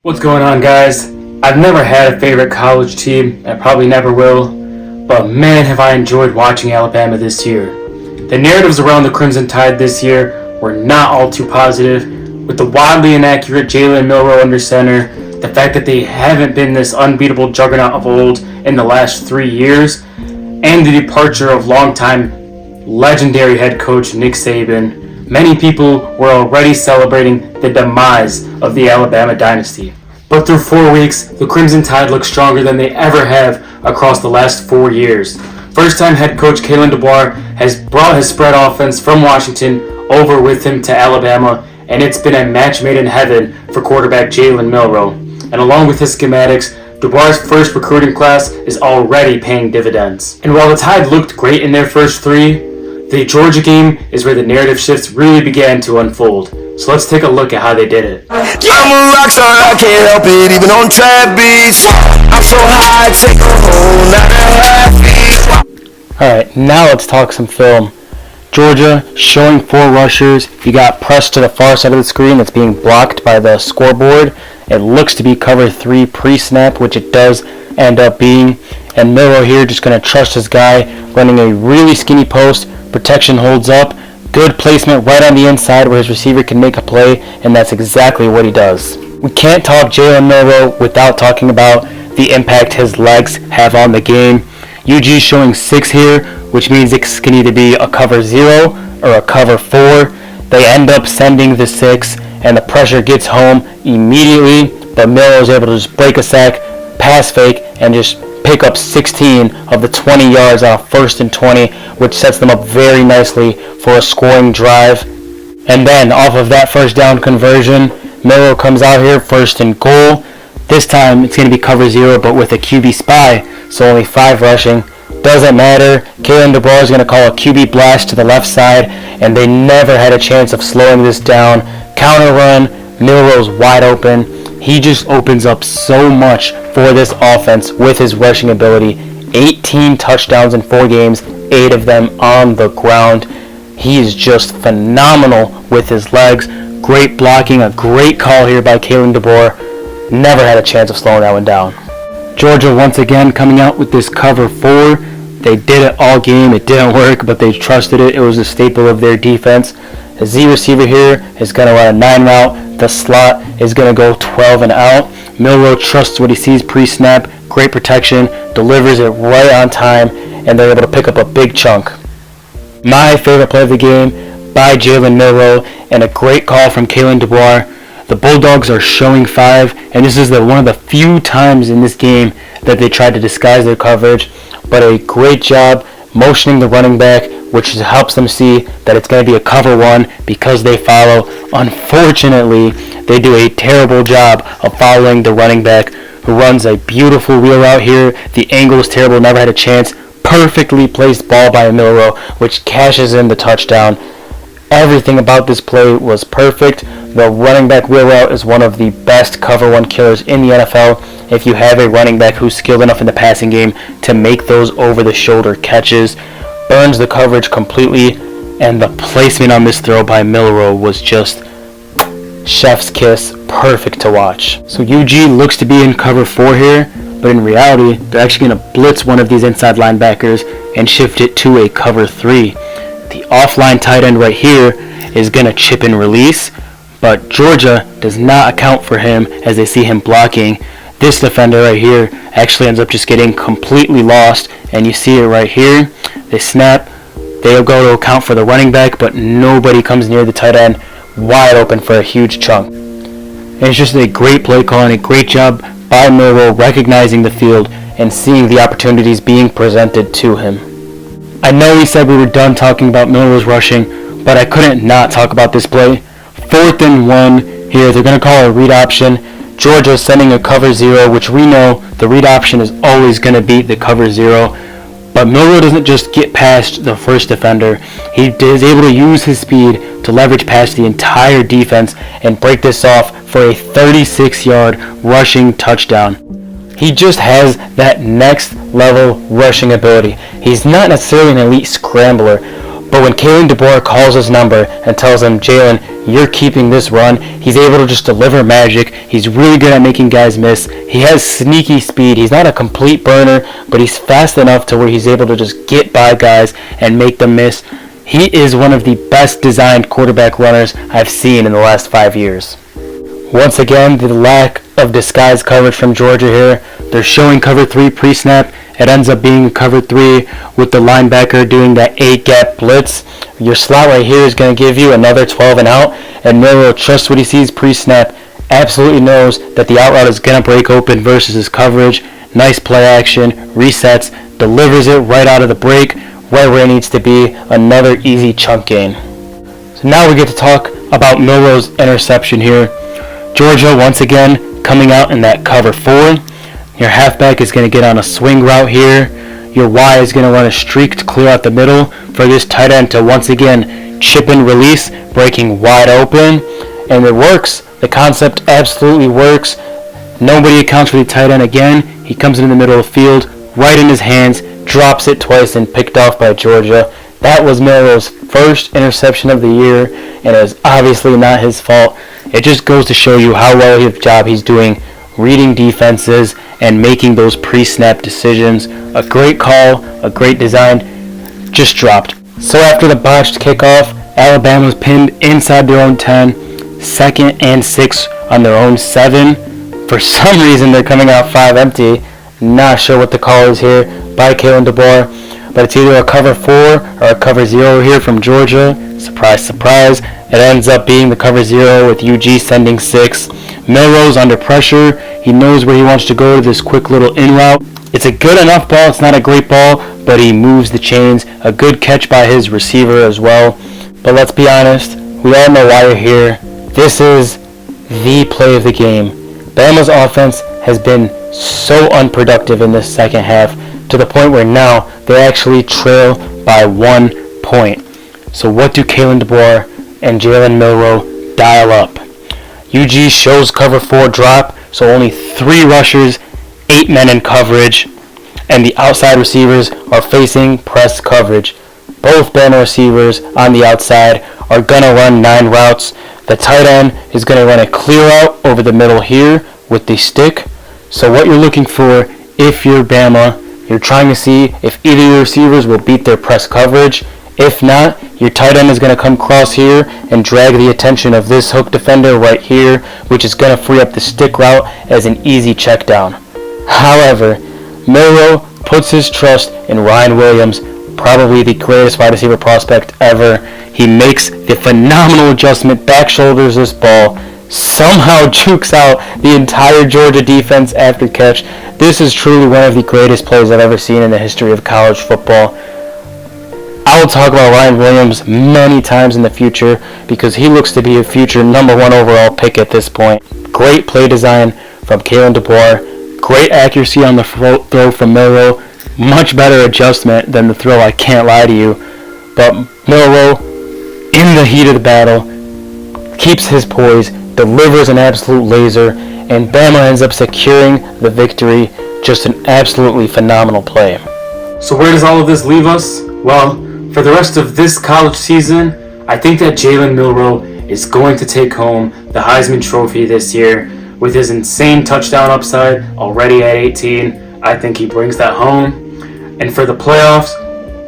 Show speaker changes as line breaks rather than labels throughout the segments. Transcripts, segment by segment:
What's going on, guys? I've never had a favorite college team, and I probably never will, but man have I enjoyed watching Alabama this year. The narratives around the Crimson Tide this year were not all too positive, with the wildly inaccurate Jalen and Milroe under center, the fact that they haven't been this unbeatable juggernaut of old in the last 3 years, and the departure of longtime legendary head coach Nick Saban. Many people were already celebrating the demise of the Alabama dynasty. But through 4 weeks, the Crimson Tide looks stronger than they ever have across the last 4 years. First-time head coach Kalen DeBoer has brought his spread offense from Washington over with him to Alabama, and it's been a match made in heaven for quarterback Jalen Milroe. And along with his schematics, DeBoer's first recruiting class is already paying dividends. And while the Tide looked great in their first 3, the Georgia game is where the narrative shifts really began to unfold. So let's take a look at how they did it.
I'm a rock star, I can't help it, even on trap beats. I'm so high, take a whole lot of happy.
Alright, now let's talk some film. Georgia showing 4 rushers. You got pressed to the far side of the screen that's being blocked by the scoreboard. It looks to be cover 3 pre-snap, which it does end up being. And Milroe here just going to trust his guy, running a really skinny post. Protection holds up. Good placement right on the inside where his receiver can make a play, and that's exactly what he does. We can't talk Jalen Milroe without talking about the impact his legs have on the game. UG showing 6 here, which means it's going to either be a cover 0 or a cover 4. They end up sending the 6, and the pressure gets home immediately, but Milroe is able to just break a sack, pass fake, and just pick up 16 of the 20 yards on a 1st and 20, which sets them up very nicely for a scoring drive. And then off of that first down conversion, Milroe comes out here 1st and goal. This time it's going to be cover 0, but with a QB spy, so only 5 rushing. Doesn't matter. Kalen DeBoer is going to call a QB blast to the left side, and they never had a chance of slowing this down. Counter run, Milroe's wide open. He just opens up so much for this offense with his rushing ability. 18 touchdowns in 4 games, 8 of them on the ground. He is just phenomenal with his legs. Great blocking, a great call here by Kalen DeBoer. Never had a chance of slowing that one down. Georgia once again coming out with this cover 4. They did it all game. It didn't work, but they trusted it. It was a staple of their defense. The Z receiver here is going to run a 9 route. The slot is going to go 12 and out. Milroe trusts what he sees pre-snap. Great protection. Delivers it right on time. And they're able to pick up a big chunk. My favorite play of the game by Jalen Milroe. And a great call from Kalen DeBoer. The Bulldogs are showing 5. And this is one of the few times in this game that they tried to disguise their coverage. But a great job motioning the running back, which helps them see that it's going to be a cover 1 because they follow. Unfortunately, they do a terrible job of following the running back, who runs a beautiful wheel route here. The angle is terrible, never had a chance. Perfectly placed ball by Milroe, which cashes in the touchdown. Everything about this play was perfect. The running back wheel route is one of the best cover 1 killers in the NFL. If you have a running back who's skilled enough in the passing game to make those over-the-shoulder catches, burns the coverage completely, and the placement on this throw by Milroe was just chef's kiss, perfect to watch. So UG looks to be in cover 4 here, but in reality, they're actually going to blitz one of these inside linebackers and shift it to a cover 3. The offline tight end right here is going to chip and release, but Georgia does not account for him as they see him blocking. This defender right here actually ends up just getting completely lost, and you see it right here. They snap, they'll go to account for the running back, but nobody comes near the tight end, wide open for a huge chunk. And it's just a great play call and a great job by Milroe recognizing the field and seeing the opportunities being presented to him. I know we said we were done talking about Milroe's rushing, but I couldn't not talk about this play. 4th and 1 here, they're going to call a read option. Georgia sending a cover 0, which we know the read option is always going to beat the cover 0. But Milroe doesn't just get past the first defender. He is able to use his speed to leverage past the entire defense and break this off for a 36-yard rushing touchdown. He just has that next level rushing ability. He's not necessarily an elite scrambler, But when Kalen DeBoer calls his number and tells him, Jalen, you're keeping this run, he's able to just deliver magic. He's really good at making guys miss. He has sneaky speed. He's not a complete burner, but he's fast enough to where he's able to just get by guys and make them miss. He is one of the best designed quarterback runners I've seen in the last 5 years. Once again, the lack of disguise coverage from Georgia here. They're showing cover 3 pre-snap. It ends up being cover 3 with the linebacker doing that 8-gap blitz. Your slot right here is going to give you another 12 and out, and Milroe trusts what he sees pre-snap, absolutely knows that the out route is going to break open versus his coverage. Nice play action, resets, delivers it right out of the break, right where it needs to be. Another easy chunk gain. So now we get to talk about Milroe's interception here. Georgia, once again, coming out in that cover 4. Your halfback is going to get on a swing route here. Your Y is going to run a streak to clear out the middle for this tight end to once again chip and release, breaking wide open. And it works. The concept absolutely works. Nobody accounts for the tight end again. He comes in the middle of the field, right in his hands, drops it twice and picked off by Georgia. That was Milroe's first interception of the year, and it was obviously not his fault. It just goes to show you how well his job he's doing reading defenses and making those pre-snap decisions. A great call, a great design, just dropped. So after the botched kickoff, Alabama's pinned inside their own 10, 2nd and 6 on their own 7. For some reason, they're coming out 5 empty. Not sure what the call is here by Kalen DeBoer, but it's either a cover 4 or a cover 0 here from Georgia. Surprise, surprise. It ends up being the cover 0 with UG sending 6. Milroe's under pressure. He knows where he wants to go to this quick little in route. It's a good enough ball. It's not a great ball, but he moves the chains. A good catch by his receiver as well. But let's be honest, we all know why you're here. This is the play of the game. Bama's offense has been so unproductive in this second half to the point where now they actually trail by 1 point. So what do Kalen DeBoer and Jalen Milroe dial up? UG shows cover 4 drop, so only 3 rushers, 8 men in coverage, and the outside receivers are facing press coverage. Both Bama receivers on the outside are going to run 9 routes. The tight end is going to run a clear out over the middle here with the stick. So what you're looking for, if you're Bama, you're trying to see if either of your receivers will beat their press coverage. If not, your tight end is going to come across here and drag the attention of this hook defender right here, which is going to free up the stick route as an easy check down. However, Milroe puts his trust in Ryan Williams, probably the greatest wide receiver prospect ever. He makes the phenomenal adjustment, back shoulders this ball, somehow jukes out the entire Georgia defense after catch. This is truly one of the greatest plays I've ever seen in the history of college football. I will talk about Ryan Williams many times in the future because he looks to be a future number 1 overall pick at this point. Great play design from Kalen DeBoer. Great accuracy on the throw from Milroe. Much better adjustment than the throw, I can't lie to you. But Milroe, in the heat of the battle, keeps his poise, delivers an absolute laser, and Bama ends up securing the victory. Just an absolutely phenomenal play.
So where does all of this leave us? Well, for the rest of this college season, I think that Jalen Milroe is going to take home the Heisman Trophy this year. With his insane touchdown upside already at 18, I think he brings that home. And for the playoffs,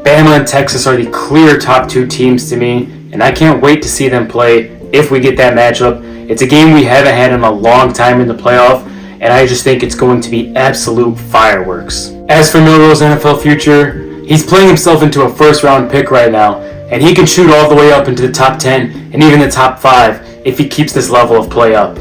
Bama and Texas are the clear top 2 teams to me, and I can't wait to see them play if we get that matchup. It's a game we haven't had in a long time in the playoff, and I just think it's going to be absolute fireworks. As for Milroe's NFL future, he's playing himself into a first-round pick right now, and he can shoot all the way up into the top 10 and even the top 5 if he keeps this level of play up.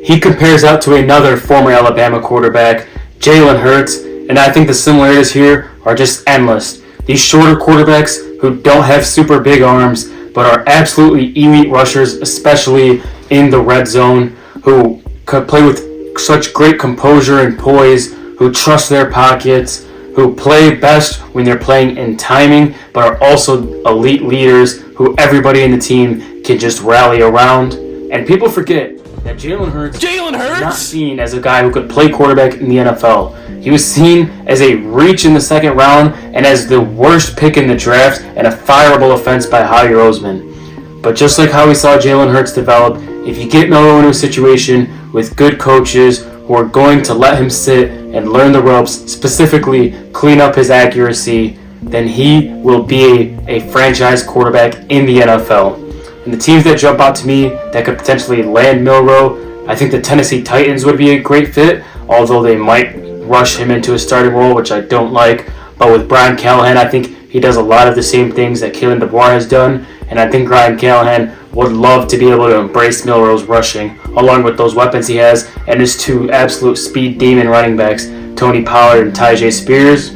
He compares out to another former Alabama quarterback, Jalen Hurts, and I think the similarities here are just endless. These shorter quarterbacks who don't have super big arms but are absolutely elite rushers, especially in the red zone, who could play with such great composure and poise, who trust their pockets, who play best when they're playing in timing, but are also elite leaders who everybody in the team can just rally around. And people forget, that Jalen Hurts was not seen as a guy who could play quarterback in the NFL. He was seen as a reach in the second round and as the worst pick in the draft and a fireable offense by Howie Roseman. But just like how we saw Jalen Hurts develop, if you get Milroe into a situation with good coaches who are going to let him sit and learn the ropes, specifically clean up his accuracy, then he will be a franchise quarterback in the NFL. And the teams that jump out to me that could potentially land Milroe, I think the Tennessee Titans would be a great fit, although they might rush him into a starting role, which I don't like. But with Brian Callahan, I think he does a lot of the same things that Kalen DeBoer has done, and I think Brian Callahan would love to be able to embrace Milroe's rushing, along with those weapons he has, and his two absolute speed demon running backs, Tony Pollard and Tyjae Spears.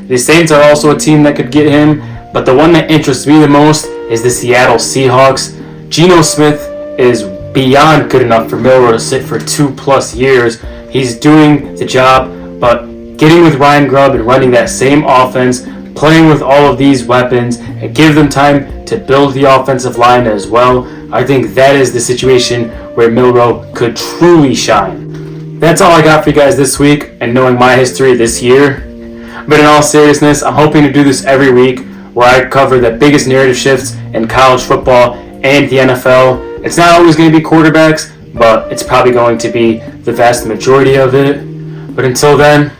The Saints are also a team that could get him, but the one that interests me the most is the Seattle Seahawks. Geno Smith is beyond good enough for Milroe to sit for 2+ years. He's doing the job, but getting with Ryan Grubb and running that same offense, playing with all of these weapons, and give them time to build the offensive line as well, I think that is the situation where Milroe could truly shine. That's all I got for you guys this week, and knowing my history this year. But in all seriousness, I'm hoping to do this every week, where I cover the biggest narrative shifts in college football and the NFL. It's not always going to be quarterbacks, but it's probably going to be the vast majority of it. But until then,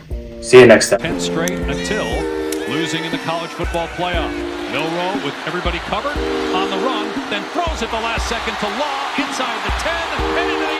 see you next time.
10 straight until losing in the college football playoff. Milroe with everybody covered on the run, then throws it the last second to Law inside the 10 and into the